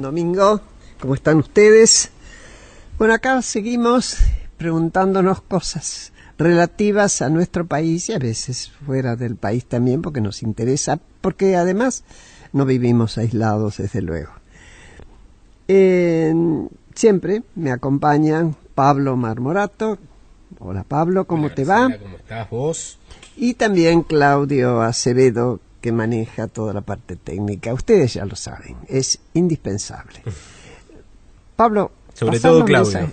domingo. ¿Cómo están ustedes? Bueno, acá seguimos preguntándonos cosas relativas a nuestro país y a veces fuera del país también, porque nos interesa, porque además no vivimos aislados, desde luego. Siempre me acompañan Pablo Marmorato. Hola Pablo, ¿cómo te va? ¿Cómo estás vos? Y también Claudio Acevedo, que maneja toda la parte técnica. Ustedes ya lo saben, es indispensable. Pablo, sobre todo Claudio.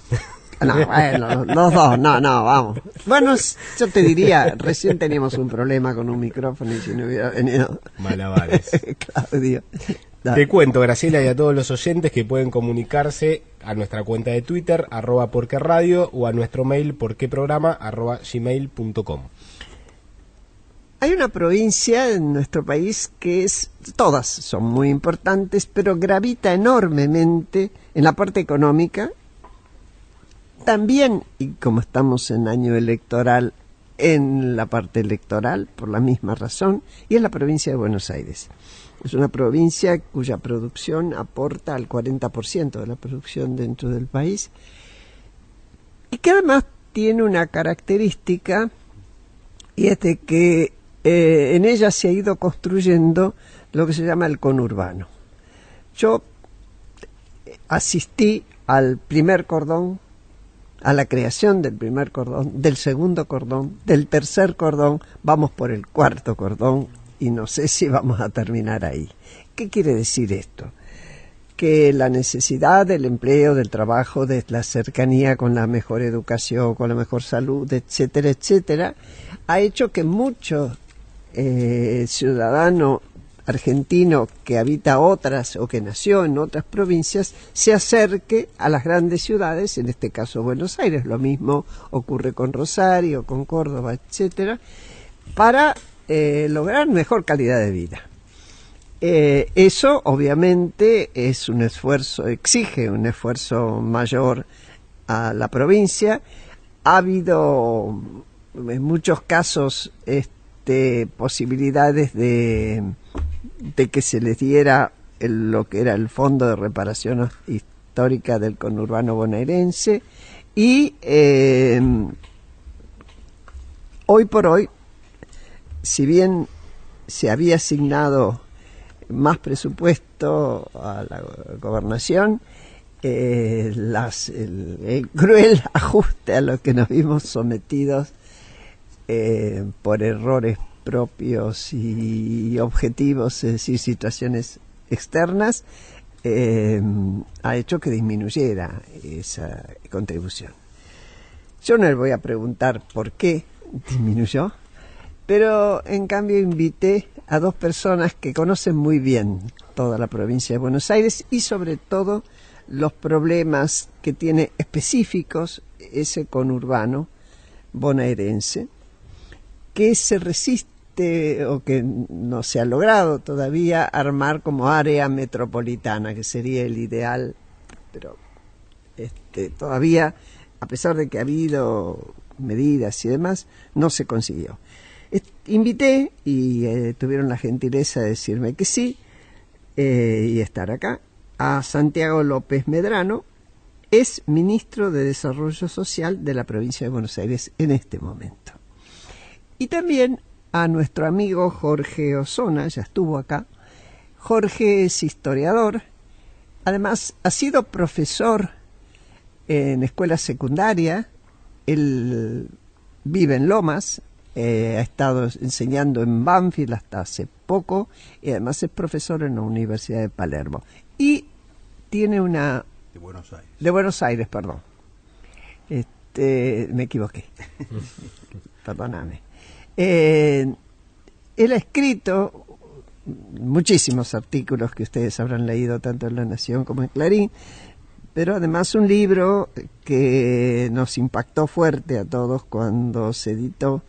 No, bueno, los dos, no, vamos. Bueno, yo te diría, recién teníamos un problema con un micrófono y si no hubiera venido malabares. Claudio. Te cuento, Graciela, y a todos los oyentes que pueden comunicarse a nuestra cuenta de Twitter, @porqueradio, o a nuestro mail, porqueprograma, @gmail.com. Hay una provincia en nuestro país que todas son muy importantes, pero gravita enormemente en la parte económica. También, y como estamos en año electoral, en la parte electoral, por la misma razón, y es la provincia de Buenos Aires. Es una provincia cuya producción aporta al 40% de la producción dentro del país, y que además tiene una característica, y es de que en ella se ha ido construyendo lo que se llama el conurbano. Yo asistí al primer cordón, a la creación del primer cordón, del segundo cordón, del tercer cordón, vamos por el cuarto cordón y no sé si vamos a terminar ahí. ¿Qué quiere decir esto? Que la necesidad del empleo, del trabajo, de la cercanía con la mejor educación, con la mejor salud, etcétera, etcétera, ha hecho que muchos ciudadano argentino que habita otras o que nació en otras provincias se acerque a las grandes ciudades, en este caso Buenos Aires. Lo mismo ocurre con Rosario, con Córdoba, etcétera, para lograr mejor calidad de vida. Eso obviamente es un esfuerzo, exige un esfuerzo mayor a la provincia. Ha habido en muchos casos posibilidades de que se les diera lo que era el Fondo de Reparación Histórica del conurbano bonaerense, y hoy por hoy, si bien se había asignado más presupuesto a la gobernación, el cruel ajuste a lo que nos vimos sometidos por errores propios y objetivos, es decir, situaciones externas, ha hecho que disminuyera esa contribución. Yo no le voy a preguntar por qué disminuyó, pero en cambio invité a dos personas que conocen muy bien toda la provincia de Buenos Aires y sobre todo los problemas que tiene específicos ese conurbano bonaerense, que se resiste o que no se ha logrado todavía armar como área metropolitana, que sería el ideal, pero todavía, a pesar de que ha habido medidas y demás, no se consiguió. Invité y tuvieron la gentileza de decirme que sí, y estar acá, a Santiago López Medrano. Es ministro de Desarrollo Social de la provincia de Buenos Aires en este momento. Y también a nuestro amigo Jorge Osona, ya estuvo acá. Jorge es historiador, además ha sido profesor en escuela secundaria, él vive en Lomas, ha estado enseñando en Banfield hasta hace poco, y además es profesor en la Universidad de Palermo. Y tiene una... De Buenos Aires. De Buenos Aires, perdón. Me equivoqué. Perdóname. Él ha escrito muchísimos artículos que ustedes habrán leído tanto en La Nación como en Clarín, pero además un libro que nos impactó fuerte a todos cuando se editó,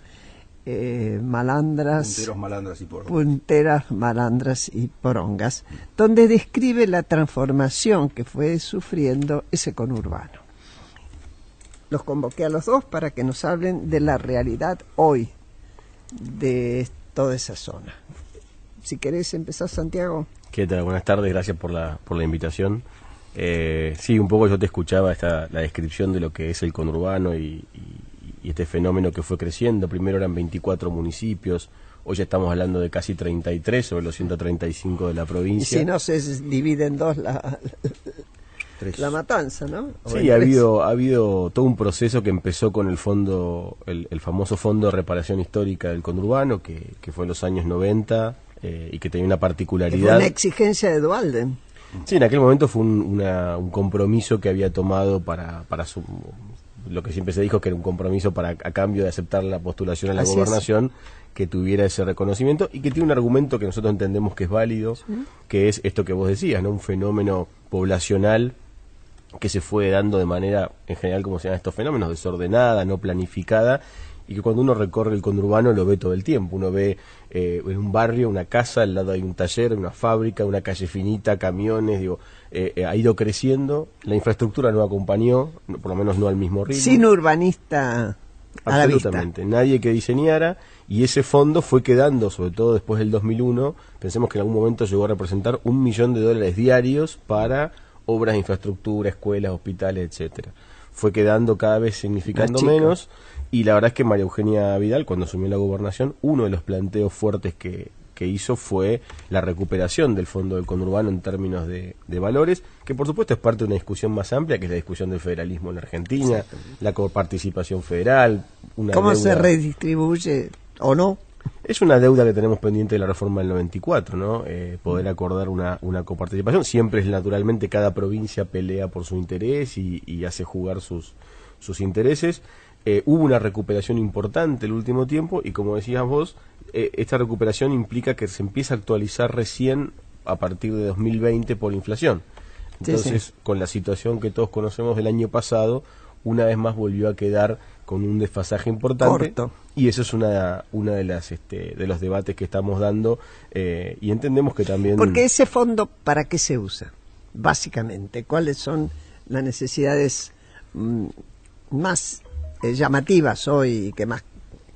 Punteras, Malandras y Porongas, donde describe la transformación que fue sufriendo ese conurbano. Los convoqué a los dos para que nos hablen de la realidad hoy de toda esa zona. Si querés empezar, Santiago. ¿Qué tal? Buenas tardes, gracias por la invitación. Sí, un poco yo te escuchaba la descripción de lo que es el conurbano y este fenómeno que fue creciendo. Primero eran 24 municipios, hoy ya estamos hablando de casi 33 sobre los 135 de la provincia. Y si no se divide en dos la matanza, ¿no? Sí, ha habido todo un proceso que empezó con el fondo, el famoso Fondo de Reparación Histórica del Conurbano, que fue en los años 90 y que tenía una particularidad. Que fue una exigencia de Duhalde. Sí, en aquel momento fue un compromiso que había tomado para lo que siempre se dijo que era un compromiso a cambio de aceptar la postulación a la gobernación, que tuviera ese reconocimiento y que tiene un argumento que nosotros entendemos que es válido, que es esto que vos decías, ¿no? Un fenómeno poblacional que se fue dando de manera, en general, como se llaman estos fenómenos, desordenada, no planificada, y que cuando uno recorre el conurbano lo ve todo el tiempo. Uno ve en un barrio una casa, al lado hay un taller, una fábrica, una calle finita, camiones, ha ido creciendo, la infraestructura no acompañó, por lo menos no al mismo ritmo. Sin urbanista a la vista. Absolutamente, nadie que diseñara, y ese fondo fue quedando, sobre todo después del 2001, pensemos que en algún momento llegó a representar $1 millón diarios para obras de infraestructura, escuelas, hospitales, etcétera. Fue quedando cada vez significando menos, y la verdad es que María Eugenia Vidal, cuando asumió la gobernación, uno de los planteos fuertes que hizo fue la recuperación del Fondo del Conurbano en términos de valores, que por supuesto es parte de una discusión más amplia, que es la discusión del federalismo en Argentina, la coparticipación federal. ¿Cómo se redistribuye o no? Es una deuda que tenemos pendiente de la reforma del 94, ¿no? Poder acordar una coparticipación. Siempre es naturalmente cada provincia pelea por su interés y hace jugar sus intereses. Hubo una recuperación importante el último tiempo y, como decías vos, esta recuperación implica que se empieza a actualizar recién a partir de 2020 por inflación. Entonces, con la situación que todos conocemos del año pasado, una vez más volvió a quedar con un desfasaje importante. Corto. Y eso es una de las de los debates que estamos dando, y entendemos que también... Porque ese fondo, ¿para qué se usa? Básicamente, ¿cuáles son las necesidades más llamativas hoy y que más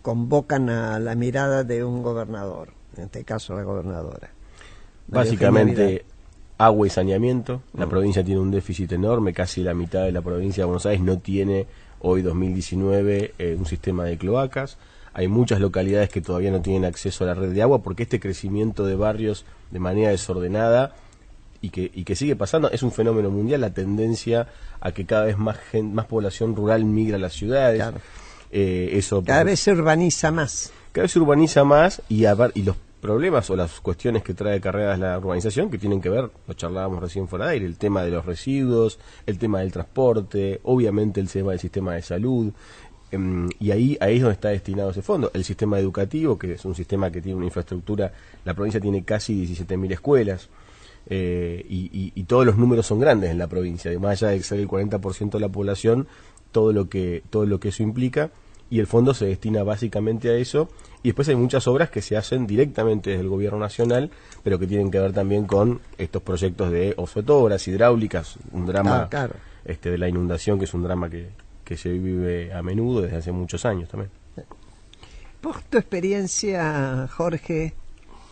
convocan a la mirada de un gobernador, en este caso la gobernadora? Básicamente agua y saneamiento. La provincia tiene un déficit enorme, casi la mitad de la provincia de Buenos Aires no tiene hoy 2019 un sistema de cloacas. Hay muchas localidades que todavía no tienen acceso a la red de agua porque este crecimiento de barrios de manera desordenada y que sigue pasando, es un fenómeno mundial, la tendencia a que cada vez más población rural migra a las ciudades. Claro. Eso cada vez se urbaniza más. Cada vez se urbaniza más y los problemas o las cuestiones que trae cargadas la urbanización, que tienen que ver, lo charlábamos recién fuera de aire, el tema de los residuos, el tema del transporte, obviamente el tema del sistema de salud, y ahí es donde está destinado ese fondo. El sistema educativo, que es un sistema que tiene una infraestructura, la provincia tiene casi 17.000 escuelas, y todos los números son grandes en la provincia, además allá de ser el 40% de la población, todo lo que eso implica, y el fondo se destina básicamente a eso, y después hay muchas obras que se hacen directamente desde el gobierno nacional, pero que tienen que ver también con estos proyectos sobre todo obras hidráulicas, un drama de la inundación, que es un drama que se vive a menudo desde hace muchos años también. Por tu experiencia, Jorge,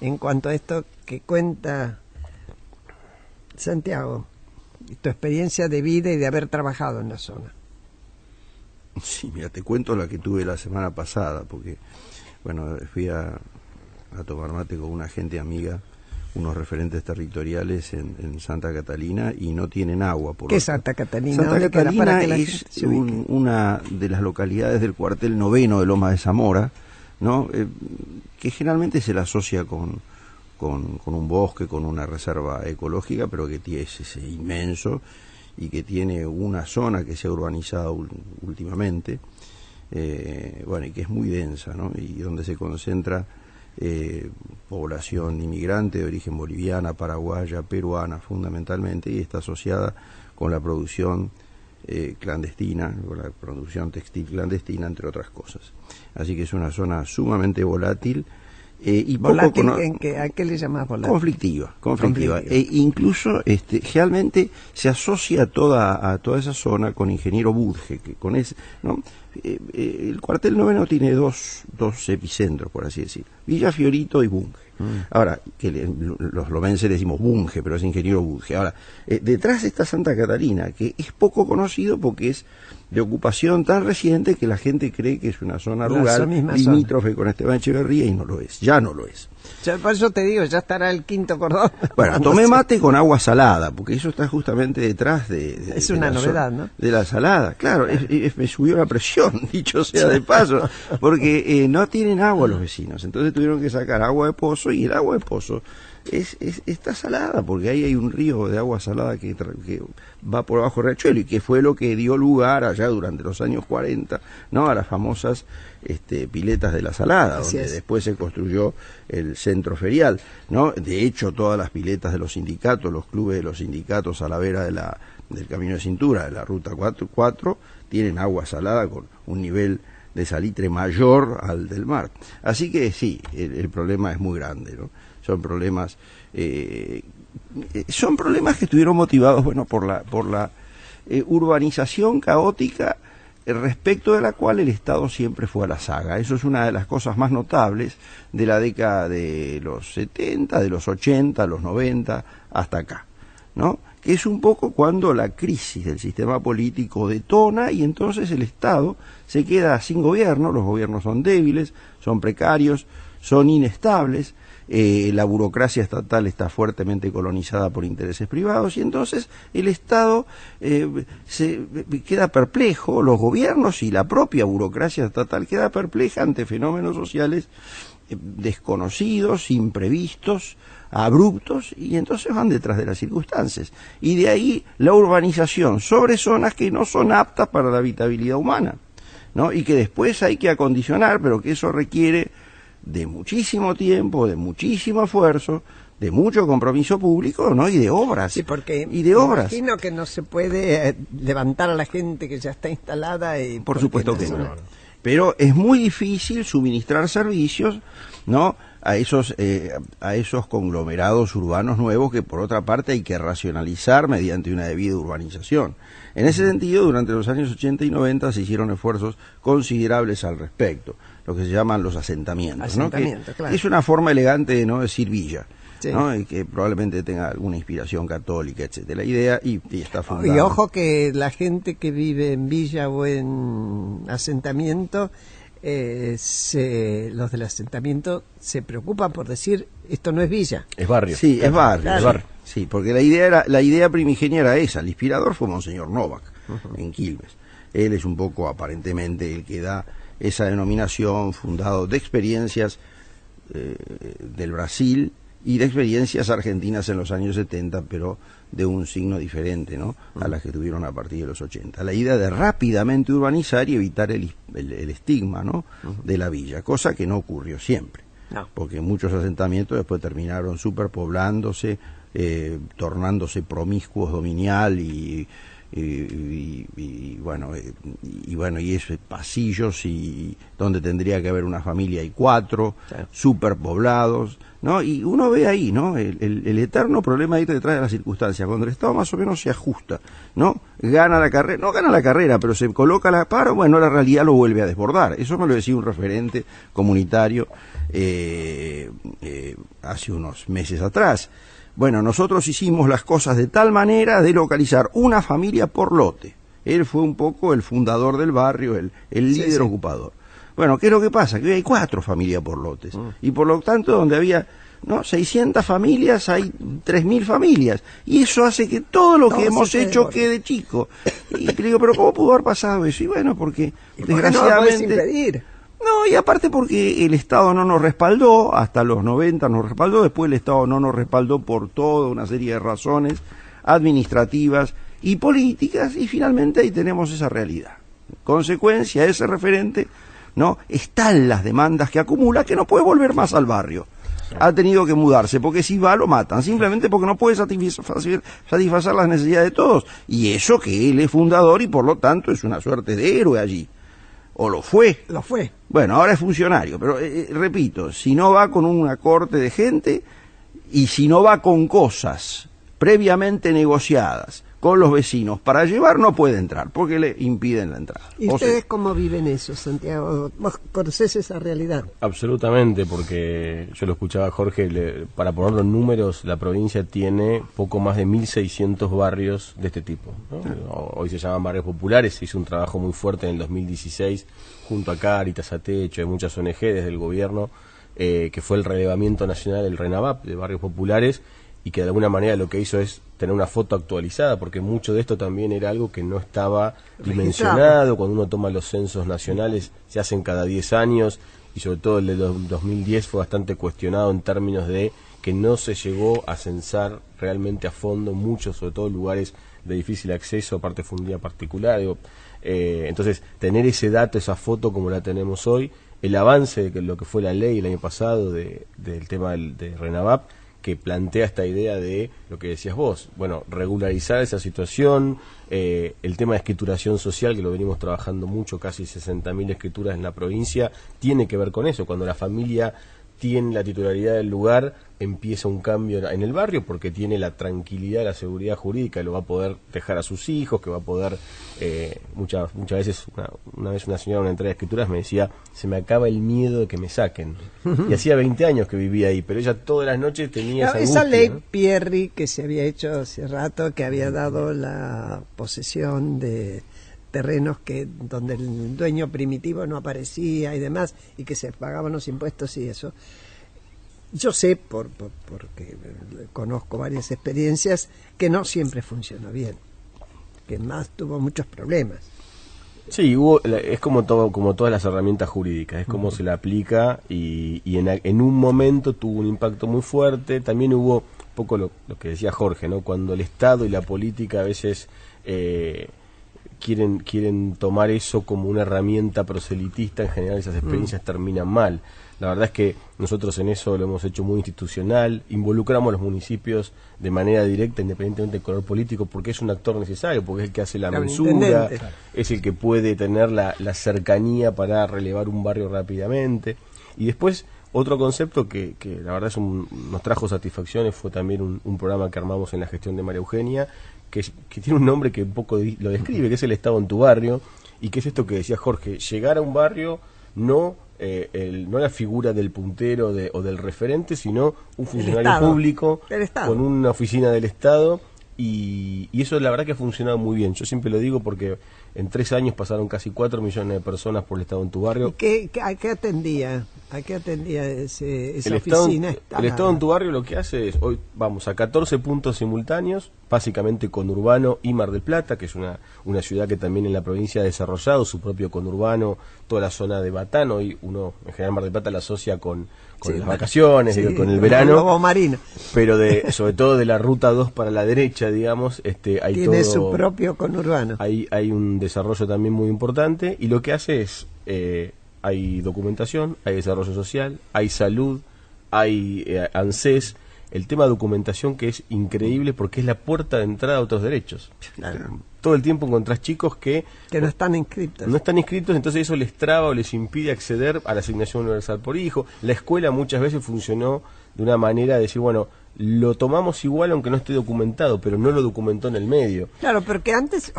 en cuanto a esto que cuenta Santiago, tu experiencia de vida y de haber trabajado en la zona. Sí, mira, te cuento la que tuve la semana pasada, porque, bueno, fui a tomar mate con una gente amiga, unos referentes territoriales en Santa Catalina, y no tienen agua. ¿Qué es Santa Catalina? Santa Catalina es una de las localidades del cuartel 9 de Lomas de Zamora, ¿no? Que generalmente se la asocia con un bosque, con una reserva ecológica, pero que es inmenso, y que tiene una zona que se ha urbanizado últimamente, y que es muy densa, ¿no? Y donde se concentra población inmigrante de origen boliviana, paraguaya, peruana fundamentalmente, y está asociada con la producción clandestina, con la producción textil clandestina, entre otras cosas. Así que es una zona sumamente volátil. Y ¿Volátil ¿a qué le llamas volátil? Conflictiva. Incluso realmente se asocia a toda esa zona con Ingeniero Budge, que con ese, ¿no? El cuartel 9 tiene dos epicentros, por así decir, Villa Fiorito y Bunge. Ahora, los lomenses decimos Bunge, pero es ingeniero Bunge. Ahora, detrás está Santa Catarina, que es poco conocido porque es de ocupación tan reciente que la gente cree que es una zona rural limítrofe con Esteban Echeverría, y no lo es, ya no lo es. Ya, por eso te digo, ya estará el quinto cordón. Bueno, tomé mate con agua salada, porque eso está justamente detrás es una novedad, ¿no? De la salada, claro, me subió la presión, dicho sea de paso, porque no tienen agua los vecinos, entonces tuvieron que sacar agua de pozo, y el agua de pozo está salada, porque ahí hay un río de agua salada que va por abajo del riachuelo, y que fue lo que dio lugar allá durante los años 40, ¿no?, a las famosas piletas de la Salada, Así donde es. después se construyó el centro ferial, ¿no? De hecho, todas las piletas de los sindicatos, los clubes de los sindicatos a la vera del camino de cintura, de la ruta 4, tienen agua salada con un nivel de salitre mayor al del mar. Así que sí, el problema es muy grande, ¿no? Son problemas que estuvieron motivados, bueno, por la urbanización caótica, respecto de la cual el Estado siempre fue a la saga. Eso es una de las cosas más notables de la década de los 70, de los 80, los 90, hasta acá, ¿no? Que es un poco cuando la crisis del sistema político detona, y entonces el Estado se queda sin gobierno. Los gobiernos son débiles, son precarios, son inestables. La burocracia estatal está fuertemente colonizada por intereses privados, y entonces el Estado se queda perplejo, los gobiernos y la propia burocracia estatal queda perpleja ante fenómenos sociales desconocidos, imprevistos, abruptos, y entonces van detrás de las circunstancias. Y de ahí la urbanización sobre zonas que no son aptas para la habitabilidad humana, ¿no? Y que después hay que acondicionar, pero que eso requiere de muchísimo tiempo, de muchísimo esfuerzo, de mucho compromiso público, ¿no? Y de obras. Sí, porque y de obras. Imagino que no se puede levantar a la gente que ya está instalada. Y por supuesto que no. Pero es muy difícil suministrar servicios, ¿no?, a esos conglomerados urbanos nuevos, que por otra parte hay que racionalizar mediante una debida urbanización. En ese sentido, durante los años 80 y 90 se hicieron esfuerzos considerables al respecto, lo que se llaman los asentamientos, ¿no? Que claro, es una forma elegante de no decir villa, sí, ¿no? Y que probablemente tenga alguna inspiración católica, etcétera. La idea, y está fundada. Y ojo que la gente que vive en villa o en asentamiento, los del asentamiento se preocupan por decir, esto no es villa. Es barrio. Sí, es barrio. Claro. Es barrio. Sí, porque la idea primigenia era esa. El inspirador fue Monseñor Novak, en Quilmes. Él es un poco, aparentemente, el que da esa denominación, fundado de experiencias del Brasil y de experiencias argentinas en los años 70, pero de un signo diferente, ¿no?, a las que tuvieron a partir de los 80. La idea de rápidamente urbanizar y evitar el estigma, ¿no?, de la villa, cosa que no ocurrió siempre, no, porque muchos asentamientos después terminaron superpoblándose, tornándose promiscuos dominial y bueno, y es pasillos, y donde tendría que haber una familia y 4, claro, superpoblados, ¿no? Y uno ve ahí, ¿no?, el eterno problema ahí detrás de las circunstancias, cuando el Estado más o menos se ajusta, ¿no?, gana la carrera, no gana la carrera, pero se coloca la paro, bueno, la realidad lo vuelve a desbordar. Eso me lo decía un referente comunitario hace unos meses atrás. Bueno, nosotros hicimos las cosas de tal manera de localizar una familia por lote. Él fue un poco el fundador del barrio, el líder, sí, ocupador. Bueno, ¿qué es lo que pasa? Que hoy hay 4 familias por lotes. Y por lo tanto, donde había 600 familias, hay 3.000 familias. Y eso hace que todo lo que hemos hecho quede chico. Y le digo, ¿pero cómo pudo haber pasado eso? Y bueno, porque desgraciadamente... No, y aparte porque el Estado no nos respaldó, hasta los 90 nos respaldó, después el Estado no nos respaldó por toda una serie de razones administrativas y políticas, y finalmente ahí tenemos esa realidad. Consecuencia, ese referente, ¿no?, están las demandas que acumula, que no puede volver más al barrio. Ha tenido que mudarse, porque si va lo matan, simplemente porque no puede satisfacer las necesidades de todos. Y eso que él es fundador y por lo tanto es una suerte de héroe allí. O lo fue. Lo fue. Bueno, ahora es funcionario, pero repito, si no va con una corte de gente y si no va con cosas previamente negociadas con los vecinos para llevar, no puede entrar, porque le impiden la entrada. ¿Y ustedes cómo viven eso, Santiago? ¿Vos conocés esa realidad? Absolutamente, porque yo lo escuchaba a Jorge, para ponerlo en números, la provincia tiene poco más de 1.600 barrios de este tipo, ¿no? Hoy se llaman barrios populares, se hizo un trabajo muy fuerte en el 2016, junto a Cáritas, a Techo, y muchas ONG desde el gobierno, que fue el relevamiento nacional, el RENAVAP, de barrios populares, y que de alguna manera lo que hizo es tener una foto actualizada, porque mucho de esto también era algo que no estaba dimensionado. Cuando uno toma los censos nacionales, se hacen cada 10 años, y sobre todo el de 2010 fue bastante cuestionado en términos de que no se llegó a censar realmente a fondo muchos, sobre todo lugares de difícil acceso, aparte fue un día particular. Entonces, tener ese dato, esa foto como la tenemos hoy, el avance de lo que fue la ley el año pasado del tema de RENAVAP, que plantea esta idea de lo que decías vos, bueno, regularizar esa situación, el tema de escrituración social, que lo venimos trabajando mucho, casi 60.000 escrituras en la provincia, tiene que ver con eso, cuando la familia tiene la titularidad del lugar, empieza un cambio en el barrio, porque tiene la tranquilidad, la seguridad jurídica, lo va a poder dejar a sus hijos, que va a poder, muchas veces, una vez una señora en una entrega de escrituras me decía, se me acaba el miedo de que me saquen, y hacía 20 años que vivía ahí, pero ella todas las noches tenía esa angustia, ley, ¿no? Pierri, que se había hecho hace rato, que había dado la posesión de terrenos donde el dueño primitivo no aparecía y demás, y que se pagaban los impuestos y eso. Yo sé, porque conozco varias experiencias, que no siempre funcionó bien, que más tuvo muchos problemas. Sí, es como todas las herramientas jurídicas, es como se la aplica, y en un momento tuvo un impacto muy fuerte. También hubo un poco lo que decía Jorge, ¿no? Cuando el Estado y la política a veces quieren tomar eso como una herramienta proselitista, en general esas experiencias terminan mal. La verdad es que nosotros en eso lo hemos hecho muy institucional, involucramos a los municipios de manera directa, independientemente del color político, porque es un actor necesario, porque es el que hace la mensura, es el que puede tener la cercanía para relevar un barrio rápidamente. Y después, otro concepto que la verdad nos trajo satisfacciones fue también un programa que armamos en la gestión de María Eugenia, que tiene un nombre que un poco lo describe, que es el Estado en tu barrio, y que es esto que decía Jorge, llegar a un barrio no la figura del puntero o del referente, sino un funcionario público con una oficina del Estado, y eso la verdad que ha funcionado muy bien. Yo siempre lo digo porque en 3 años pasaron casi 4 millones de personas por el Estado en tu barrio. ¿Y a qué atendía? ¿A qué atendía esa oficina? El Estado en tu barrio lo que hace es, hoy vamos a 14 puntos simultáneos, básicamente conurbano y Mar del Plata, que es una ciudad que también en la provincia ha desarrollado su propio conurbano, toda la zona de Batán. Hoy uno, en general, Mar del Plata la asocia con las vacaciones, con el verano, el lobo marino, pero sobre todo de la ruta 2 para la derecha, digamos, tiene su propio conurbano. Hay un desarrollo también muy importante, y lo que hace es, hay documentación, hay desarrollo social, hay salud, hay ANSES. El tema de documentación, que es increíble porque es la puerta de entrada a otros derechos. Claro. Todo el tiempo encontrás chicos que no están inscritos. No están inscritos, entonces eso les traba o les impide acceder a la asignación universal por hijo. La escuela muchas veces funcionó de una manera de decir, bueno, lo tomamos igual aunque no esté documentado, pero no lo documentó en el medio. Claro, porque antes,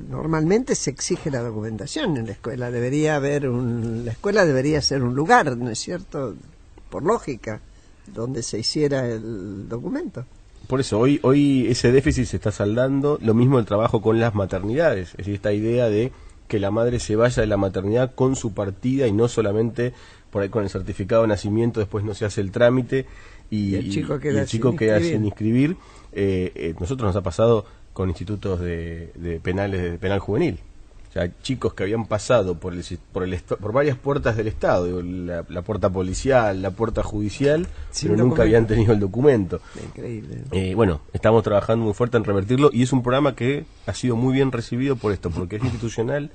normalmente se exige la documentación en la escuela. La escuela debería ser un lugar, ¿no es cierto? Por lógica, donde se hiciera el documento. Por eso, hoy ese déficit se está saldando. Lo mismo el trabajo con las maternidades, es decir, esta idea de que la madre se vaya de la maternidad con su partida y no solamente por ahí con el certificado de nacimiento, después no se hace el trámite y el chico queda sin inscribir. Nosotros nos ha pasado con institutos de penal juvenil. O sea, chicos que habían pasado por varias puertas del Estado, digo, la puerta policial, la puerta judicial, pero nunca habían tenido el documento. Increíble. Bueno, estamos trabajando muy fuerte en revertirlo, y es un programa que ha sido muy bien recibido por esto, porque es institucional,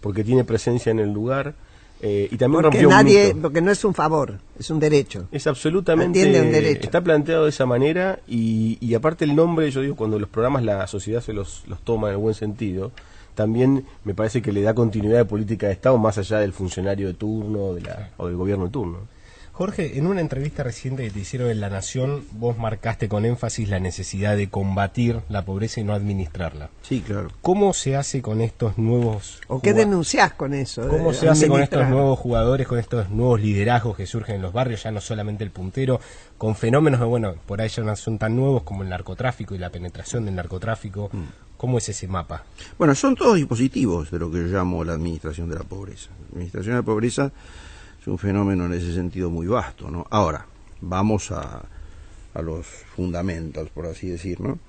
porque tiene presencia en el lugar, y también rompió un mito. Porque no es un favor, es un derecho. Es absolutamente, atiende un derecho. Está planteado de esa manera, y aparte el nombre, yo digo, cuando los programas la sociedad se los toma en el buen sentido, también me parece que le da continuidad de política de Estado más allá del funcionario de turno o del gobierno de turno. Jorge, en una entrevista reciente que te hicieron en La Nación, vos marcaste con énfasis la necesidad de combatir la pobreza y no administrarla. Sí, claro. ¿Cómo se hace con estos nuevos ¿O qué denunciás con eso? ¿Cómo se hace con estos nuevos jugadores, con estos nuevos liderazgos que surgen en los barrios, ya no solamente el puntero, con fenómenos que, bueno, por ahí ya no son tan nuevos como el narcotráfico y la penetración del narcotráfico? ¿Cómo es ese mapa? Bueno, son todos dispositivos de lo que yo llamo la administración de la pobreza. La administración de la pobreza es un fenómeno en ese sentido muy vasto, ¿no? Ahora, vamos a los fundamentos, por así decir, ¿no?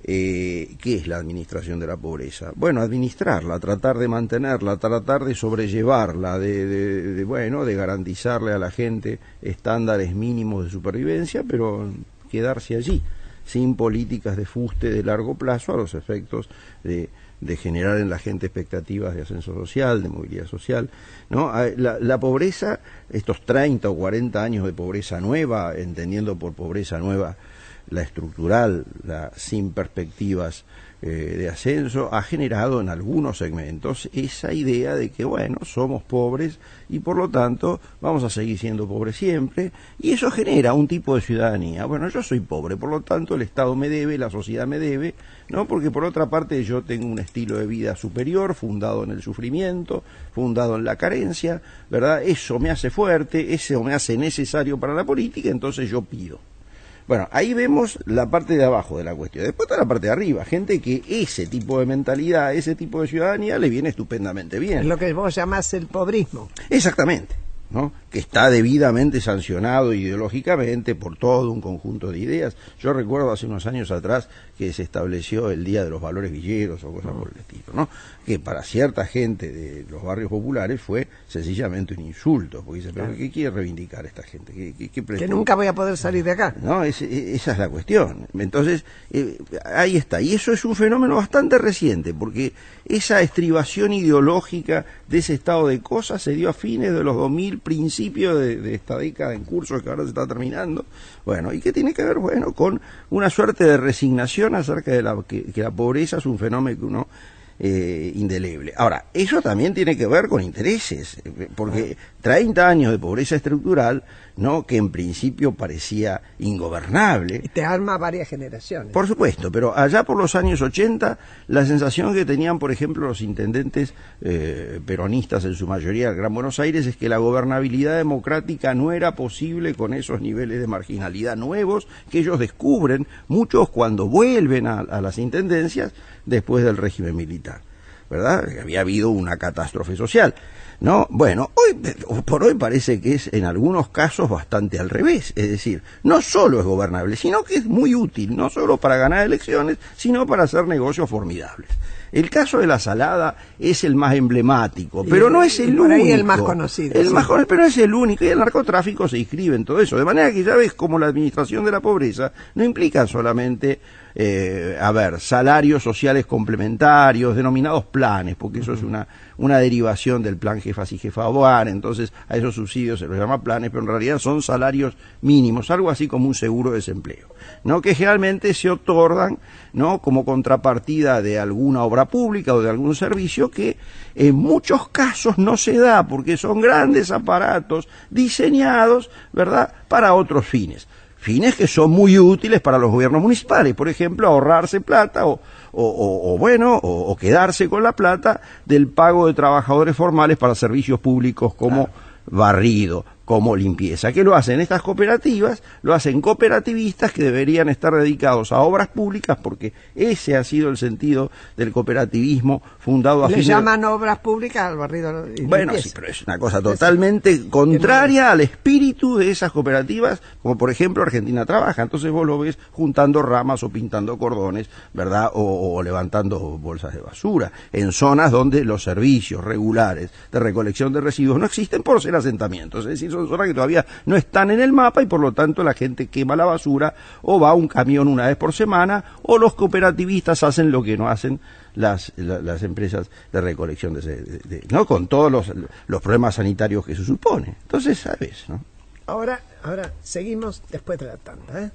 ¿Qué es la administración de la pobreza? Bueno, administrarla, tratar de mantenerla, tratar de sobrellevarla, de garantizarle a la gente estándares mínimos de supervivencia, pero quedarse allí, sin políticas de fuste de largo plazo a los efectos de generar en la gente expectativas de ascenso social, de movilidad social, ¿no? La pobreza, estos 30 o 40 años de pobreza nueva, entendiendo por pobreza nueva la estructural, la sin perspectivas de ascenso, ha generado en algunos segmentos esa idea de que, bueno, somos pobres y por lo tanto vamos a seguir siendo pobres siempre, y eso genera un tipo de ciudadanía. Bueno, yo soy pobre, por lo tanto el Estado me debe, la sociedad me debe, ¿no? Porque por otra parte yo tengo un estilo de vida superior, fundado en el sufrimiento, fundado en la carencia, ¿verdad? Eso me hace fuerte, eso me hace necesario para la política, entonces yo pido. Bueno, ahí vemos la parte de abajo de la cuestión. Después está la parte de arriba, gente que ese tipo de mentalidad, ese tipo de ciudadanía le viene estupendamente bien. Es lo que vos llamás el pobrismo. Exactamente, ¿no? Que está debidamente sancionado ideológicamente por todo un conjunto de ideas. Yo recuerdo hace unos años atrás que se estableció el Día de los Valores Villeros o cosas por el estilo, ¿no? Que para cierta gente de los barrios populares fue sencillamente un insulto, porque dice, pero ¿qué quiere reivindicar esta gente? ¿Qué que nunca voy a poder salir de acá. No, esa es la cuestión. Entonces, ahí está. Y eso es un fenómeno bastante reciente, porque esa estribación ideológica de ese estado de cosas se dio a fines de los 2000, principios de esta década en curso que ahora se está terminando. Bueno, ¿y qué tiene que ver? Bueno, con una suerte de resignación acerca de que la pobreza es un fenómeno indeleble. Ahora, eso también tiene que ver con intereses, porque 30 años de pobreza estructural, ¿no?, que en principio parecía ingobernable. Y te arma varias generaciones. Por supuesto, pero allá por los años 80, la sensación que tenían, por ejemplo, los intendentes peronistas en su mayoría del Gran Buenos Aires es que la gobernabilidad democrática no era posible con esos niveles de marginalidad nuevos que ellos descubren, muchos cuando vuelven a las intendencias después del régimen militar, ¿verdad? Había habido una catástrofe social, ¿no? Bueno, hoy por hoy parece que es en algunos casos bastante al revés, es decir, no solo es gobernable, sino que es muy útil, no solo para ganar elecciones, sino para hacer negocios formidables. El caso de la Salada es el más emblemático, pero no es el único. Por ahí el más conocido. Pero no es el único, y el narcotráfico se inscribe en todo eso. De manera que ya ves como la administración de la pobreza no implica solamente salarios sociales complementarios, denominados planes, porque eso es una derivación del plan Jefas y Jefa Hogar, entonces a esos subsidios se los llama planes, pero en realidad son salarios mínimos, algo así como un seguro de desempleo, ¿no?, que generalmente se otorgan, ¿no?, como contrapartida de alguna obra pública o de algún servicio que en muchos casos no se da porque son grandes aparatos diseñados, ¿verdad?, para otros fines que son muy útiles para los gobiernos municipales, por ejemplo, ahorrarse plata o quedarse con la plata del pago de trabajadores formales para servicios públicos como barrido, como limpieza. ¿Qué lo hacen estas cooperativas? Lo hacen cooperativistas que deberían estar dedicados a obras públicas, porque ese ha sido el sentido del cooperativismo fundado a Le llaman obras públicas al barrido y bueno, limpieza. sí, pero es una cosa totalmente contraria al espíritu de esas cooperativas, como por ejemplo Argentina Trabaja. Entonces vos lo ves juntando ramas o pintando cordones, ¿verdad?, o levantando bolsas de basura, en zonas donde los servicios regulares de recolección de residuos no existen por ser asentamientos, es decir, son zonas que todavía no están en el mapa y por lo tanto la gente quema la basura o va un camión una vez por semana, o los cooperativistas hacen lo que no hacen las empresas de recolección ¿no?, con todos los problemas sanitarios que se supone. Entonces, ¿sabes?, ¿no? Ahora seguimos después de la tanda, ¿eh?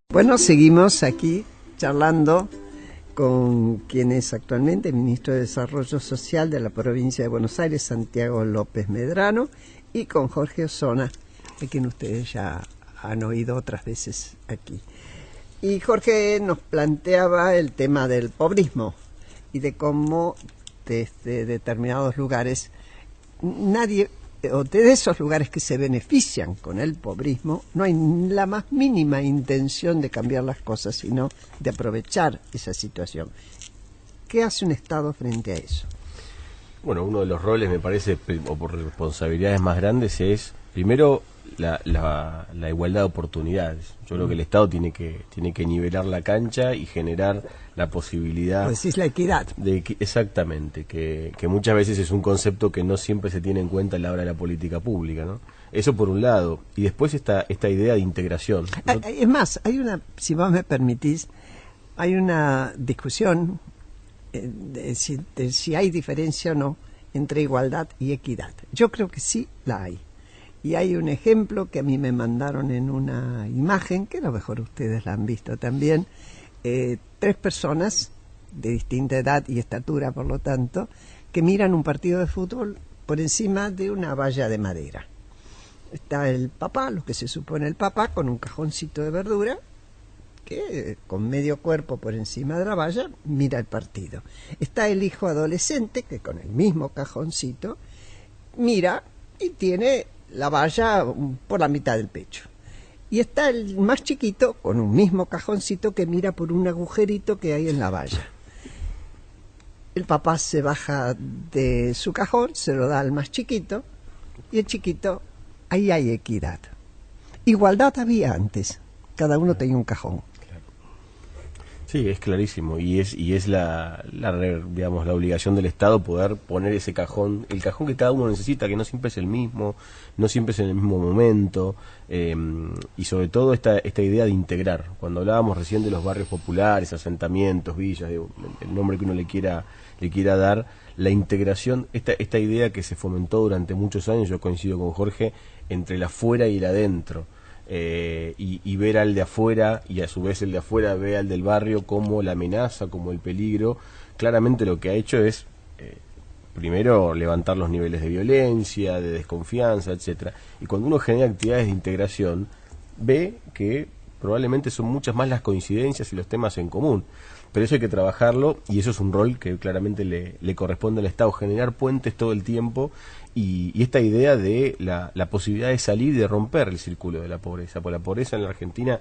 Bueno, seguimos aquí charlando con quien es actualmente el ministro de Desarrollo Social de la provincia de Buenos Aires, Santiago López Medrano, y con Jorge Osona, a quien ustedes ya han oído otras veces aquí. Y Jorge nos planteaba el tema del pobrismo y de cómo desde determinados lugares nadie, o de esos lugares que se benefician con el pobrismo, no hay la más mínima intención de cambiar las cosas, sino de aprovechar esa situación. ¿Qué hace un Estado frente a eso? Bueno, uno de los roles, me parece, o por responsabilidades más grandes, es primero la igualdad de oportunidades. Yo creo que el Estado tiene que nivelar la cancha y generar la posibilidad... Pues es la equidad. Exactamente, que muchas veces es un concepto que no siempre se tiene en cuenta a la hora de la política pública, ¿no? Eso por un lado. Y después esta idea de integración. Es más, hay una, si vos me permitís, hay una discusión de si hay diferencia o no entre igualdad y equidad. Yo creo que sí la hay. Y hay un ejemplo que a mí me mandaron en una imagen, que a lo mejor ustedes la han visto también, 3 personas de distinta edad y estatura, por lo tanto, que miran un partido de fútbol por encima de una valla de madera. Está el papá, lo que se supone el papá, con un cajoncito de verdura, que con medio cuerpo por encima de la valla mira el partido. Está el hijo adolescente, que con el mismo cajoncito mira y tiene la valla por la mitad del pecho. Y está el más chiquito con un mismo cajoncito que mira por un agujerito que hay en la valla. El papá se baja de su cajón, se lo da al más chiquito, y el chiquito, ahí hay equidad. Igualdad había antes, cada uno tenía un cajón. Sí, es clarísimo, y es digamos, la obligación del Estado poder poner ese cajón, el cajón que cada uno necesita, que no siempre es el mismo, no siempre es en el mismo momento, y sobre todo esta idea de integrar. Cuando hablábamos recién de los barrios populares, asentamientos, villas, digo, el nombre que uno le quiera dar, la integración, esta idea que se fomentó durante muchos años, yo coincido con Jorge, entre el afuera y el adentro. Y ver al de afuera y a su vez el de afuera ve al del barrio como la amenaza, como el peligro. Claramente lo que ha hecho es primero levantar los niveles de violencia, de desconfianza, etcétera. Y cuando uno genera actividades de integración, ve que probablemente son muchas más las coincidencias y los temas en común. Pero eso hay que trabajarlo, y eso es un rol que claramente le corresponde al Estado, generar puentes todo el tiempo, y esta idea de la posibilidad de salir y de romper el círculo de la pobreza. Porque la pobreza en la Argentina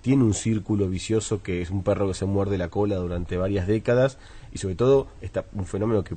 tiene un círculo vicioso que es un perro que se muerde la cola durante varias décadas, y sobre todo un fenómeno que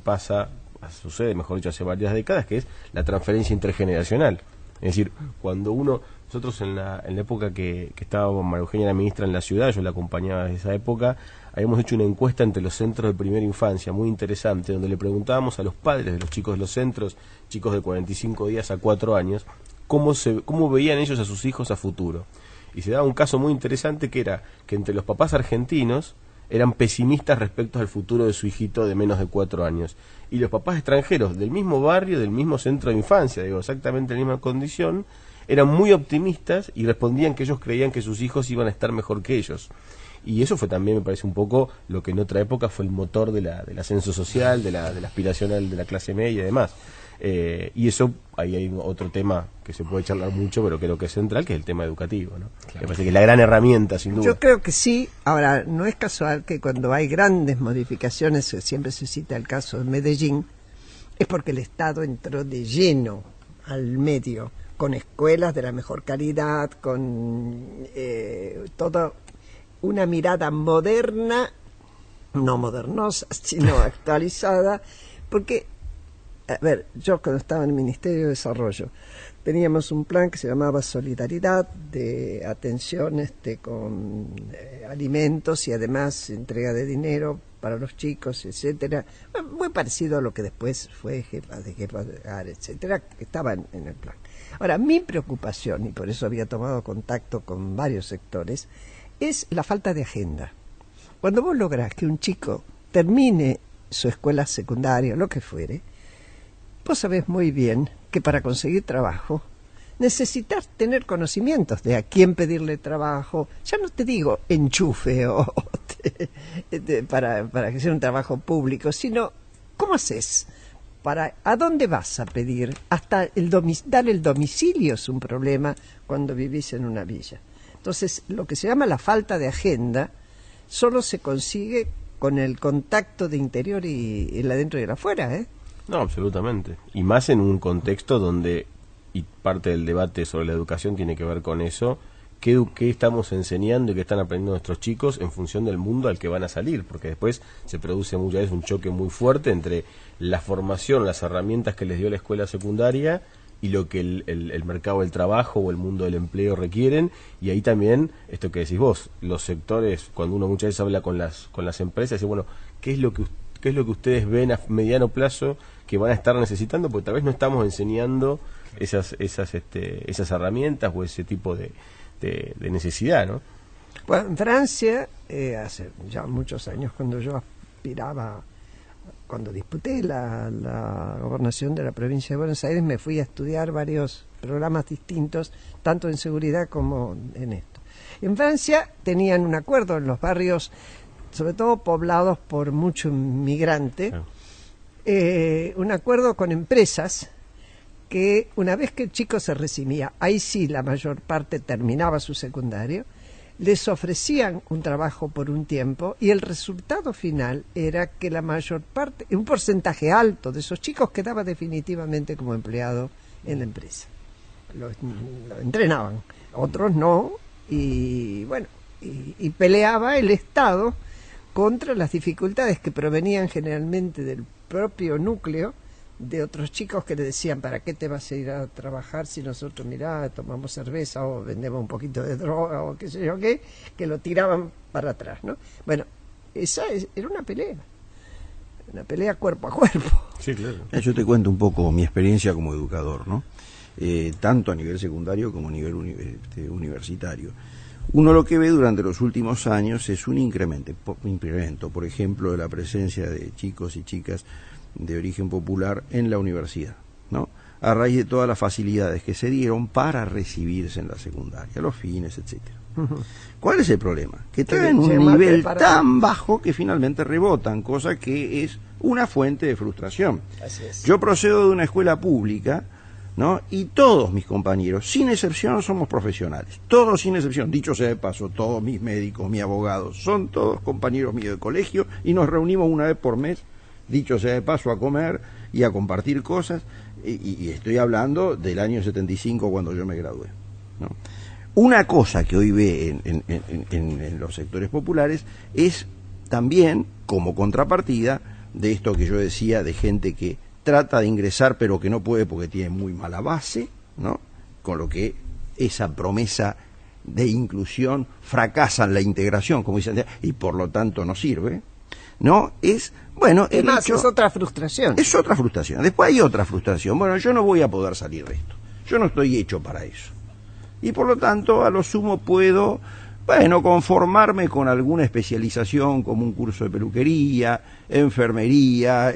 sucede, mejor dicho, hace varias décadas, que es la transferencia intergeneracional. Es decir, cuando nosotros en la época que estaba María Eugenia la ministra en la ciudad, yo la acompañaba desde esa época, habíamos hecho una encuesta entre los centros de primera infancia, muy interesante, donde le preguntábamos a los padres de los chicos de los centros, chicos de 45 días a 4 años, cómo veían ellos a sus hijos a futuro. Y se daba un caso muy interesante, que era que entre los papás argentinos eran pesimistas respecto al futuro de su hijito de menos de 4 años. Y los papás extranjeros del mismo barrio, del mismo centro de infancia, digo, exactamente la misma condición, eran muy optimistas y respondían que ellos creían que sus hijos iban a estar mejor que ellos. Y eso fue también, me parece, un poco lo que en otra época fue el motor del ascenso social, de la aspiracional de la clase media y demás. Y eso, ahí hay otro tema que se puede charlar mucho, pero creo que es central, que es el tema educativo, ¿no? Claro. Me parece que es la gran herramienta, sin duda. Yo creo que sí. Ahora, no es casual que cuando hay grandes modificaciones, siempre se cita el caso de Medellín, es porque el Estado entró de lleno al medio, con escuelas de la mejor calidad, con toda una mirada moderna, no modernosa, sino actualizada, porque, a ver, yo cuando estaba en el Ministerio de Desarrollo, teníamos un plan que se llamaba Solidaridad, de atención con alimentos y además entrega de dinero para los chicos, etcétera, muy parecido a lo que después fue jefa de hogar, etcétera, que estaba en el plan. Ahora, mi preocupación, y por eso había tomado contacto con varios sectores, es la falta de agenda. Cuando vos lográs que un chico termine su escuela secundaria, lo que fuere, vos sabés muy bien que para conseguir trabajo necesitas tener conocimientos de a quién pedirle trabajo. Ya no te digo enchufe para que sea un trabajo público, sino cómo haces ¿A dónde vas a pedir? Hasta dar el domicilio es un problema cuando vivís en una villa. Entonces, lo que se llama la falta de agenda solo se consigue con el contacto de interior y el adentro y el afuera, ¿eh? No, absolutamente. Y más en un contexto donde, y parte del debate sobre la educación tiene que ver con eso, qué estamos enseñando y qué están aprendiendo nuestros chicos en función del mundo al que van a salir, porque después se produce muchas veces un choque muy fuerte entre la formación, las herramientas que les dio la escuela secundaria y lo que el mercado del trabajo o el mundo del empleo requieren, y ahí también, esto que decís vos, los sectores, cuando uno muchas veces habla con las empresas, dice, bueno, ¿qué es lo que ustedes ven a mediano plazo que van a estar necesitando? Porque tal vez no estamos enseñando esas herramientas o ese tipo de necesidad, ¿no? Bueno, en Francia, hace ya muchos años, cuando yo aspiraba, cuando disputé la gobernación de la provincia de Buenos Aires, me fui a estudiar varios programas distintos, tanto en seguridad como en esto. En Francia tenían un acuerdo en los barrios, sobre todo poblados por mucho inmigrante, un acuerdo con empresas que una vez que el chico se recibía, ahí sí la mayor parte terminaba su secundario, les ofrecían un trabajo por un tiempo y el resultado final era que la mayor parte, un porcentaje alto de esos chicos quedaba definitivamente como empleado en la empresa. Lo entrenaban, otros no, y bueno, y peleaba el Estado contra las dificultades que provenían generalmente del propio núcleo de otros chicos que le decían, ¿para qué te vas a ir a trabajar si nosotros, mirá, tomamos cerveza o vendemos un poquito de droga o qué sé yo qué, que lo tiraban para atrás, ¿no? Bueno, era una pelea cuerpo a cuerpo. Sí, claro. Yo te cuento un poco mi experiencia como educador, ¿no? Tanto a nivel secundario como a nivel universitario. Uno lo que ve durante los últimos años es un incremento, por ejemplo, de la presencia de chicos y chicas de origen popular en la universidad, ¿no? A raíz de todas las facilidades que se dieron para recibirse en la secundaria, los fines, etcétera. ¿Cuál es el problema? Que traen un nivel tan bajo que finalmente rebotan, cosa que es una fuente de frustración. Así es. Yo procedo de una escuela pública, ¿no? Y todos mis compañeros, sin excepción, somos profesionales. Todos sin excepción. Dicho sea de paso, todos mis médicos, mis abogados, son todos compañeros míos de colegio y nos reunimos una vez por mes, dicho sea de paso, a comer y a compartir cosas, y estoy hablando del año 75 cuando yo me gradué, ¿no? Una cosa que hoy ve en los sectores populares es también, como contrapartida, de esto que yo decía, de gente que trata de ingresar pero que no puede porque tiene muy mala base, ¿no? Con lo que esa promesa de inclusión fracasa en la integración, como dicen, y por lo tanto no sirve, ¿no? Es, bueno, es otra frustración. Es otra frustración. Después hay otra frustración. Bueno, yo no voy a poder salir de esto. Yo no estoy hecho para eso. Y por lo tanto, a lo sumo puedo, bueno, conformarme con alguna especialización como un curso de peluquería, enfermería,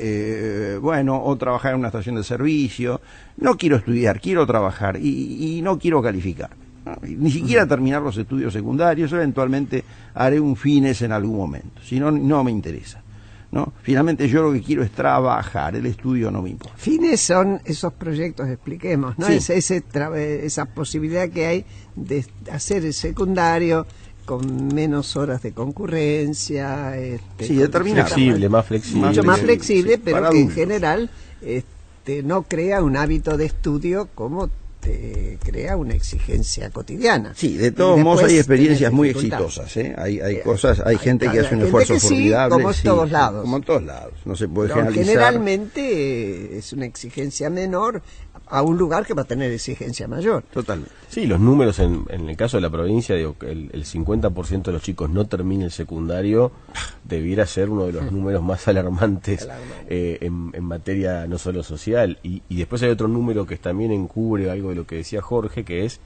bueno, o trabajar en una estación de servicio. No quiero estudiar, quiero trabajar y no quiero calificar, ¿no? Ni siquiera terminar los estudios secundarios. Eventualmente haré un fines en algún momento, si no, no me interesa, ¿no? Finalmente yo lo que quiero es trabajar, el estudio no me importa. Fines son esos proyectos, expliquemos, ¿no? Sí. Esa posibilidad que hay de hacer el secundario con menos horas de concurrencia, sí, determinado. Más flexible. Mucho más flexible, sí, pero que para en adultos. general no crea un hábito de estudio como te crea una exigencia cotidiana. Sí, de todos Y modos después hay experiencias tenés muy dificultades. exitosas, ¿eh? Hay cosas, hay gente que hace un gente esfuerzo que sí, formidable. como en todos lados. Como en todos lados, no se puede Pero generalizar. generalmente es una exigencia menor a un lugar que va a tener exigencia mayor. Totalmente. Sí, los números en el caso de la provincia, digo, que el 50% de los chicos no termina el secundario, debiera ser uno de los números más alarmantes en materia no solo social. Y después hay otro número que también encubre algo de lo que decía Jorge, que es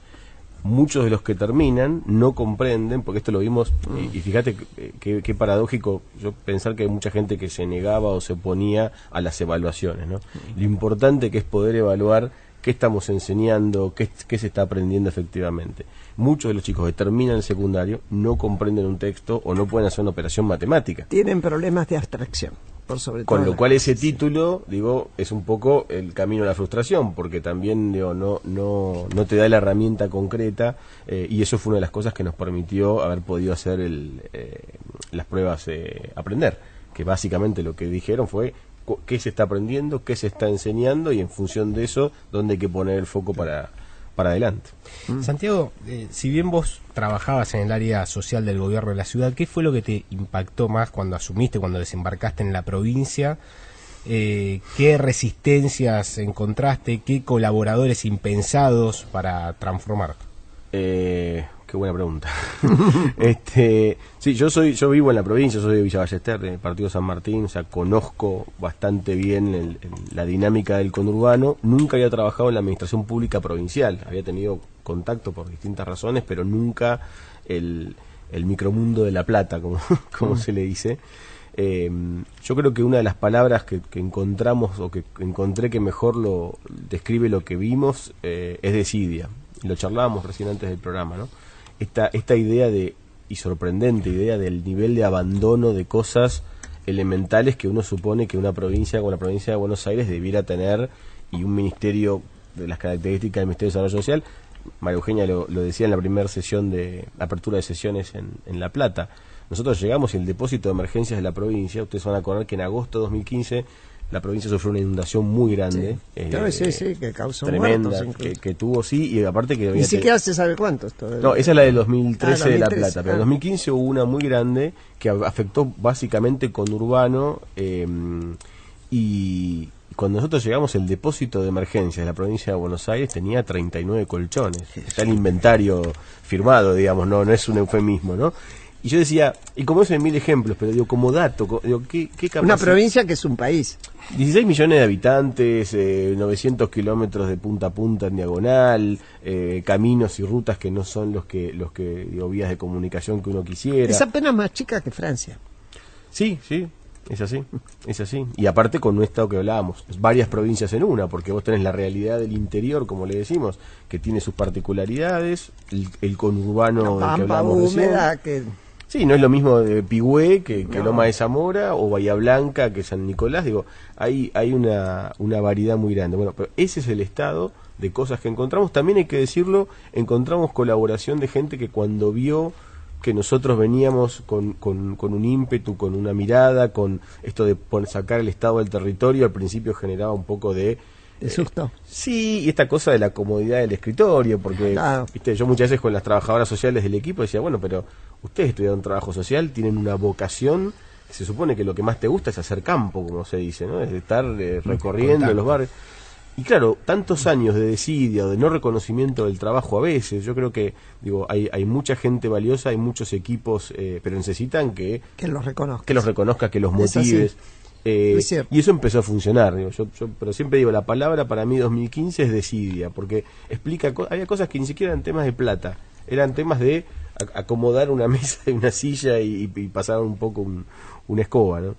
muchos de los que terminan no comprenden, porque esto lo vimos, y fíjate qué paradójico yo pensar que hay mucha gente que se negaba o se oponía a las evaluaciones, ¿no? Lo importante que es poder evaluar qué estamos enseñando, qué se está aprendiendo efectivamente. Muchos de los chicos que terminan el secundario no comprenden un texto o no pueden hacer una operación matemática. Tienen problemas de abstracción. por sobre Con todo lo cual ese título, digo, es un poco el camino a la frustración, porque también, digo, no te da la herramienta concreta, y eso fue una de las cosas que nos permitió haber podido hacer las pruebas aprender, que básicamente lo que dijeron fue qué se está aprendiendo, qué se está enseñando, y en función de eso, dónde hay que poner el foco para adelante. Santiago, si bien vos trabajabas en el área social del gobierno de la ciudad, ¿qué fue lo que te impactó más cuando asumiste, cuando desembarcaste en la provincia? ¿Qué resistencias encontraste? ¿Qué colaboradores impensados para transformar? Qué buena pregunta. Sí, yo vivo en la provincia, soy de Villa Ballester, del partido San Martín, o sea, conozco bastante bien la dinámica del conurbano. Nunca había trabajado en la administración pública provincial, había tenido contacto por distintas razones, pero nunca el micromundo de La Plata, como se le dice. Yo creo que una de las palabras que encontramos, o que encontré que mejor lo describe lo que vimos, es desidia. Lo charlábamos recién antes del programa, ¿no? Esta idea y sorprendente idea del nivel de abandono de cosas elementales que uno supone que una provincia como la provincia de Buenos Aires debiera tener, y un ministerio de las características del Ministerio de Desarrollo Social. María Eugenia lo decía en la primera sesión de apertura de sesiones en La Plata. Nosotros llegamos y el depósito de emergencias de la provincia, ustedes van a acordar que en agosto de 2015 la provincia sufrió una inundación muy grande. Sí, que causó tremenda, muertos que tuvo, sí, y aparte que... Ni siquiera se sabe cuántos todavía. No, esa es la del 2013 de La 2013, Plata, pero en 2015 hubo una muy grande que afectó básicamente conurbano, y cuando nosotros llegamos el depósito de emergencia de la provincia de Buenos Aires tenía 39 colchones. Está el inventario firmado, digamos, no es un eufemismo, ¿no? Y yo decía, y como eso hay mil ejemplos, pero digo, como dato, digo, ¿qué capacidad? Una provincia que es un país. 16 millones de habitantes, 900 kilómetros de punta a punta en diagonal, caminos y rutas que no son los que digo, vías de comunicación que uno quisiera. Es apenas más chica que Francia. Sí, es así. Y aparte con esto que hablábamos, varias provincias en una, porque vos tenés la realidad del interior, como le decimos, que tiene sus particularidades, el conurbano La del que pampa hablábamos húmeda recién. que... Sí, no es lo mismo de Pigüé que Loma de Zamora, o Bahía Blanca que San Nicolás. Digo, hay una variedad muy grande. Bueno, pero ese es el estado de cosas que encontramos. También hay que decirlo, encontramos colaboración de gente que cuando vio que nosotros veníamos con un ímpetu, con una mirada, con esto de sacar el estado del territorio, al principio generaba un poco de susto. Sí, y esta cosa de la comodidad del escritorio, porque Claro. ¿viste? Yo muchas veces con las trabajadoras sociales del equipo decía, bueno, pero ustedes estudiaron trabajo social, tienen una vocación, se supone que lo que más te gusta es hacer campo, como se dice, ¿no? Es de estar recorriendo los barrios. Y claro, tantos años de desidia o de no reconocimiento del trabajo a veces, yo creo que, digo, hay mucha gente valiosa, hay muchos equipos, pero necesitan que los reconozca. Que los reconozca, que los Es así. motives. Es cierto. Y eso empezó a funcionar, digo, yo pero siempre digo, la palabra para mí 2015 es desidia, porque explica, había cosas que ni siquiera eran temas de plata, eran temas de acomodar una mesa y una silla y pasar un poco una escoba, ¿no?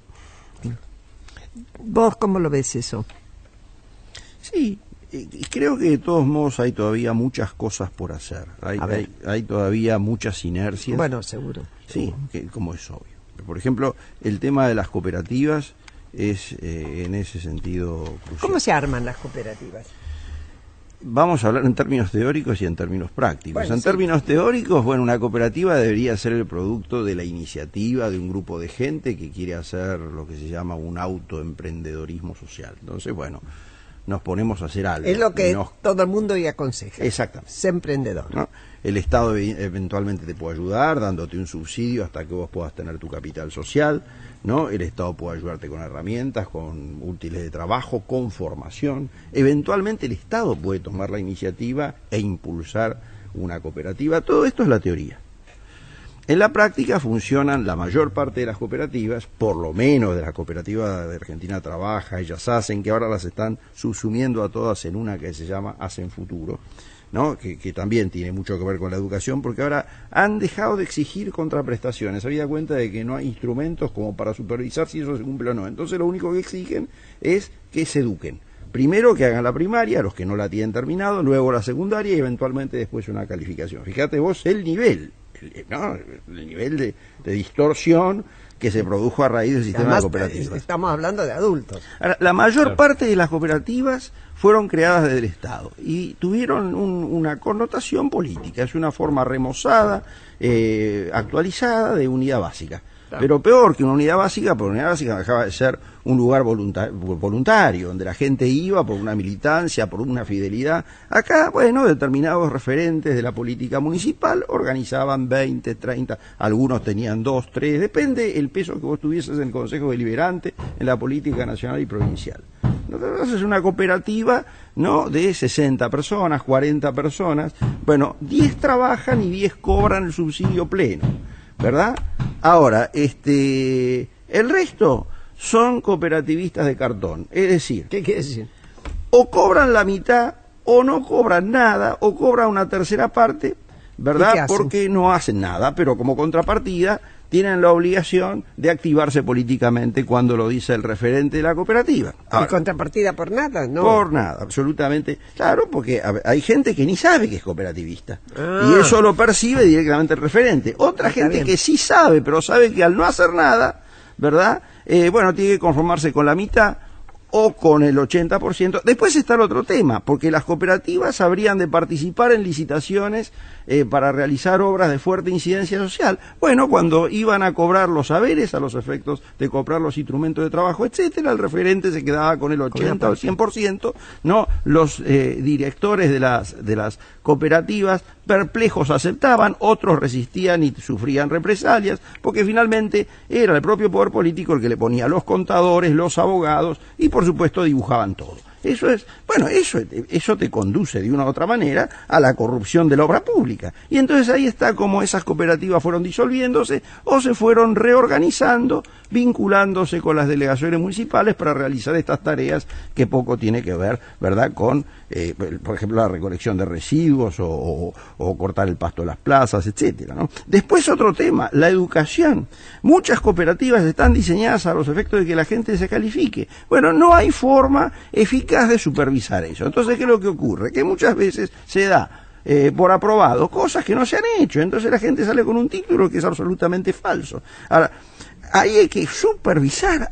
¿Vos cómo lo ves eso? Sí, y creo que de todos modos hay todavía muchas cosas por hacer. Hay todavía muchas inercias. Bueno, seguro. Sí, como es obvio. Por ejemplo, el tema de las cooperativas es en ese sentido crucial. ¿Cómo se arman las cooperativas? Vamos a hablar en términos teóricos y en términos prácticos. Bueno, en sí. términos teóricos, bueno, una cooperativa debería ser el producto de la iniciativa de un grupo de gente que quiere hacer lo que se llama un autoemprendedorismo social. Entonces, bueno, nos ponemos a hacer algo. Es lo que y nos- todo el mundo hoy aconseja. Exactamente. Sé emprendedor. ¿no? El Estado eventualmente te puede ayudar dándote un subsidio hasta que vos puedas tener tu capital social, ¿no? El Estado puede ayudarte con herramientas, con útiles de trabajo, con formación. Eventualmente el Estado puede tomar la iniciativa e impulsar una cooperativa. Todo esto es la teoría. En la práctica funcionan la mayor parte de las cooperativas, por lo menos de la cooperativa de Argentina Trabaja, ellas hacen, que ahora las están subsumiendo a todas en una que se llama Hacen Futuro, ¿no? Que también tiene mucho que ver con la educación, porque ahora han dejado de exigir contraprestaciones, habida cuenta de que no hay instrumentos como para supervisar si eso se cumple o no. Entonces lo único que exigen es que se eduquen. Primero que hagan la primaria, los que no la tienen terminado, luego la secundaria y eventualmente después una calificación. Fíjate vos el nivel ¿no? El nivel de distorsión que se produjo a raíz del sistema Además, de cooperativas. estamos hablando de adultos. Ahora, la mayor parte de las cooperativas fueron creadas desde el Estado y tuvieron una connotación política. Es una forma remozada, actualizada de unidad básica. Claro. Pero peor que una unidad básica, porque una unidad básica dejaba de ser un lugar voluntario, donde la gente iba por una militancia, por una fidelidad. Acá, bueno, determinados referentes de la política municipal organizaban 20, 30, algunos tenían 2, 3, depende el peso que vos tuvieses en el Consejo Deliberante, en la política nacional y provincial. Entonces es una cooperativa, ¿no?, de 60 personas, 40 personas. Bueno, 10 trabajan y 10 cobran el subsidio pleno, ¿verdad? Ahora, el resto son cooperativistas de cartón, es decir, ¿Qué quiere decir? O cobran la mitad, o no cobran nada, o cobran una tercera parte, ¿verdad? Porque no hacen nada, pero como contrapartida tienen la obligación de activarse políticamente cuando lo dice el referente de la cooperativa. Ahora, ¿y contrapartida por nada? No. Por nada, absolutamente. Claro, porque hay gente que ni sabe que es cooperativista. Y eso lo percibe directamente el referente. Otra gente que sí sabe, pero sabe que al no hacer nada, ¿verdad? Bueno, tiene que conformarse con la mitad o con el 80%. Después está el otro tema, porque las cooperativas habrían de participar en licitaciones para realizar obras de fuerte incidencia social. Bueno, cuando iban a cobrar los saberes a los efectos de comprar los instrumentos de trabajo, etcétera, el referente se quedaba con el 80 o el 100%, ¿no? Los directores de las cooperativas perplejos aceptaban, otros resistían y sufrían represalias, porque finalmente era el propio poder político el que le ponía los contadores, los abogados y por supuesto dibujaban todo. Eso es, bueno, eso te conduce de una u otra manera a la corrupción de la obra pública. Y entonces ahí está como esas cooperativas fueron disolviéndose o se fueron reorganizando, vinculándose con las delegaciones municipales para realizar estas tareas que poco tiene que ver, ¿verdad?, con, por ejemplo, la recolección de residuos o cortar el pasto de las plazas, etcétera, ¿no? Después otro tema, la educación. Muchas cooperativas están diseñadas a los efectos de que la gente se califique. Bueno, no hay forma eficaz de supervisar eso. Entonces, ¿qué es lo que ocurre? Que muchas veces se da por aprobado cosas que no se han hecho. Entonces la gente sale con un título que es absolutamente falso. Ahora, ahí hay que supervisar,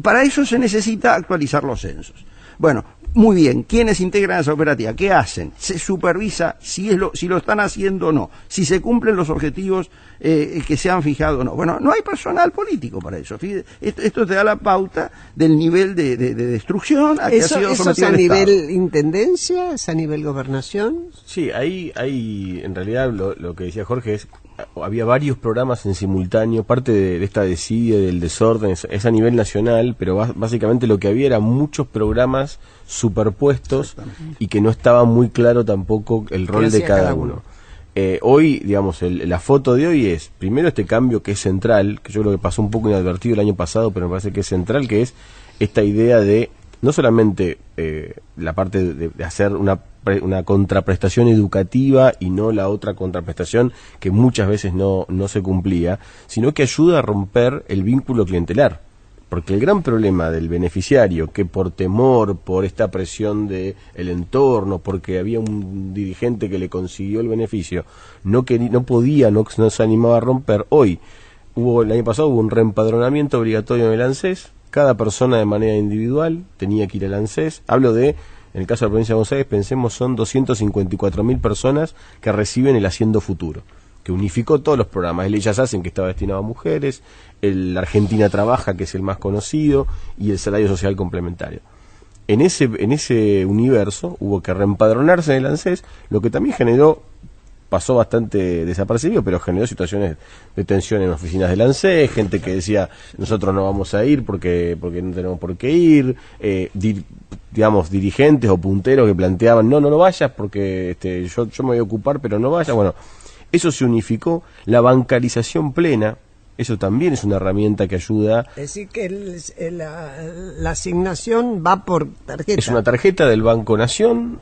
para eso se necesita actualizar los censos. Bueno, muy bien, ¿quiénes integran esa operativa? ¿Qué hacen? Se supervisa si lo están haciendo o no, si se cumplen los objetivos que se han fijado o no. Bueno, no hay personal político para eso. Esto te da la pauta del nivel de destrucción a que ha sido sometido el Estado. ¿Es a nivel intendencia? ¿Es a nivel gobernación? Sí, ahí en realidad lo que decía Jorge es, había varios programas en simultáneo, parte de esta desidia, del desorden, es a nivel nacional, pero básicamente lo que había eran muchos programas superpuestos y que no estaba muy claro tampoco el rol de cada uno. Hoy, digamos, la foto de hoy es, primero este cambio que es central, que yo creo que pasó un poco inadvertido el año pasado, pero me parece que es central, que es esta idea de no solamente la parte de hacer una contraprestación educativa y no la otra contraprestación que muchas veces no se cumplía, sino que ayuda a romper el vínculo clientelar. Porque el gran problema del beneficiario, que por temor, por esta presión del entorno, porque había un dirigente que le consiguió el beneficio, no se animaba a romper. Hoy, el año pasado hubo un reempadronamiento obligatorio en el ANSES. Cada persona de manera individual tenía que ir al ANSES. Hablo de, en el caso de la provincia de Buenos Aires, pensemos, son 254.000 personas que reciben el Haciendo Futuro, que unificó todos los programas. El Ellas Hacen, que estaba destinado a mujeres, el Argentina Trabaja, que es el más conocido, y el Salario Social Complementario. En ese universo hubo que reempadronarse en el ANSES, lo que también pasó bastante desapercibido, pero generó situaciones de tensión en oficinas del ANSES, gente que decía, nosotros no vamos a ir porque no tenemos por qué ir, dirigentes o punteros que planteaban, no vayas porque yo me voy a ocupar, pero no vayas. Bueno, eso se unificó, la bancarización plena, Eso también es una herramienta que ayuda. Es decir, que la asignación va por tarjeta. Es una tarjeta del Banco Nación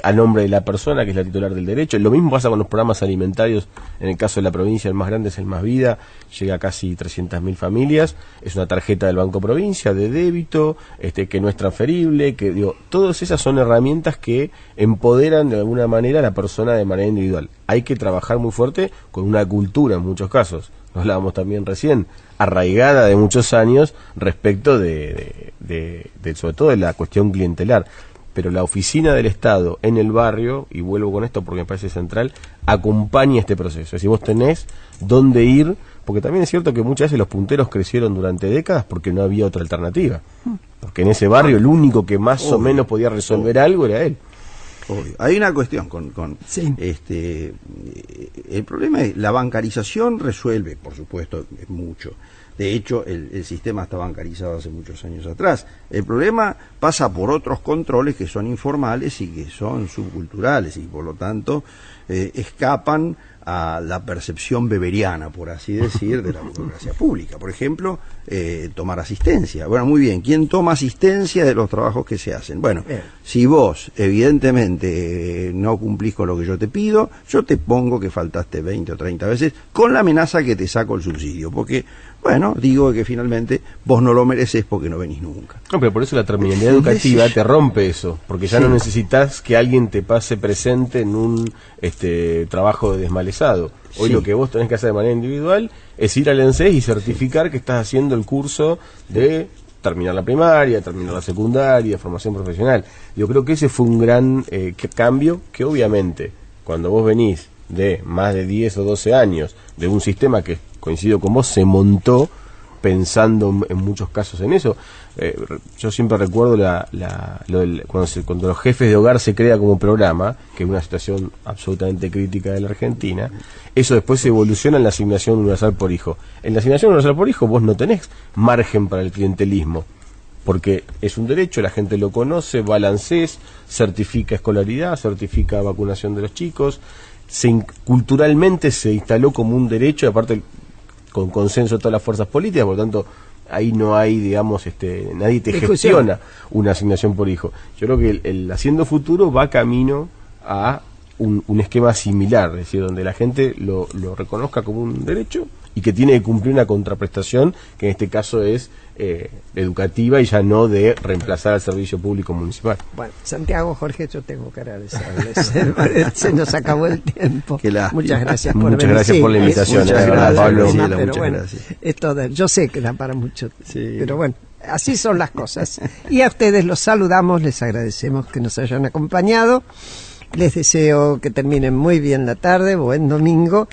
a nombre de la persona que es la titular del derecho. Lo mismo pasa con los programas alimentarios. En el caso de la provincia, el más grande es el Más Vida, llega a casi 300.000 familias. Es una tarjeta del Banco Provincia de débito, que no es transferible. Que digo, todas esas son herramientas que empoderan de alguna manera a la persona de manera individual. Hay que trabajar muy fuerte con una cultura en muchos casos. Nos hablábamos también recién, arraigada de muchos años respecto de sobre todo de la cuestión clientelar. Pero la oficina del Estado en el barrio, y vuelvo con esto porque me parece central, acompaña este proceso. Es decir, vos tenés dónde ir, porque también es cierto que muchas veces los punteros crecieron durante décadas porque no había otra alternativa. Porque en ese barrio el único que más o menos podía resolver algo era él. Obvio. Hay una cuestión sí. El problema es la bancarización resuelve, por supuesto, es mucho. De hecho, el sistema está bancarizado hace muchos años atrás. El problema pasa por otros controles que son informales y que son subculturales y por lo tanto escapan a la percepción beberiana, por así decir, de la burocracia pública. Por ejemplo, tomar asistencia. Bueno, muy bien, ¿quién toma asistencia de los trabajos que se hacen? Bueno, si vos evidentemente no cumplís con lo que yo te pido, yo te pongo que faltaste 20 o 30 veces con la amenaza que te saco el subsidio, porque, bueno, digo que finalmente vos no lo mereces porque no venís nunca. No, pero por eso la terminalidad educativa te rompe eso, porque ya no necesitas que alguien te pase presente en un trabajo desmalezado. Hoy lo que vos tenés que hacer de manera individual es ir al ENSES y certificar que estás haciendo el curso de terminar la primaria, terminar la secundaria, formación profesional. Yo creo que ese fue un gran cambio que obviamente cuando vos venís de más de 10 o 12 años de un sistema que, coincido con vos, se pensando en muchos casos en eso. Yo siempre recuerdo cuando los jefes de hogar se crea como programa, que es una situación absolutamente crítica de la Argentina. Eso después se evoluciona en la asignación universal por hijo. En la asignación universal por hijo vos no tenés margen para el clientelismo, porque es un derecho, la gente lo conoce, va al ANSES, certifica escolaridad, certifica vacunación de los chicos, culturalmente se instaló como un derecho, y aparte con consenso de todas las fuerzas políticas, por lo tanto ahí no hay, digamos, nadie te gestiona una asignación por hijo. Yo creo que el Haciendo Futuro va camino a un esquema similar, es decir, donde la gente lo reconozca como un derecho y que tiene que cumplir una contraprestación, que en este caso es educativa y ya no de reemplazar al servicio público municipal. Bueno, Santiago, Jorge, yo tengo que agradecerles. Se nos acabó el tiempo. Muchas gracias por venir. Muchas gracias por la invitación, Pablo. Muchas Pero bueno, yo sé que da para mucho, pero bueno, así son las cosas. Y a ustedes los saludamos, les agradecemos que nos hayan acompañado. Les deseo que terminen muy bien la tarde, buen domingo.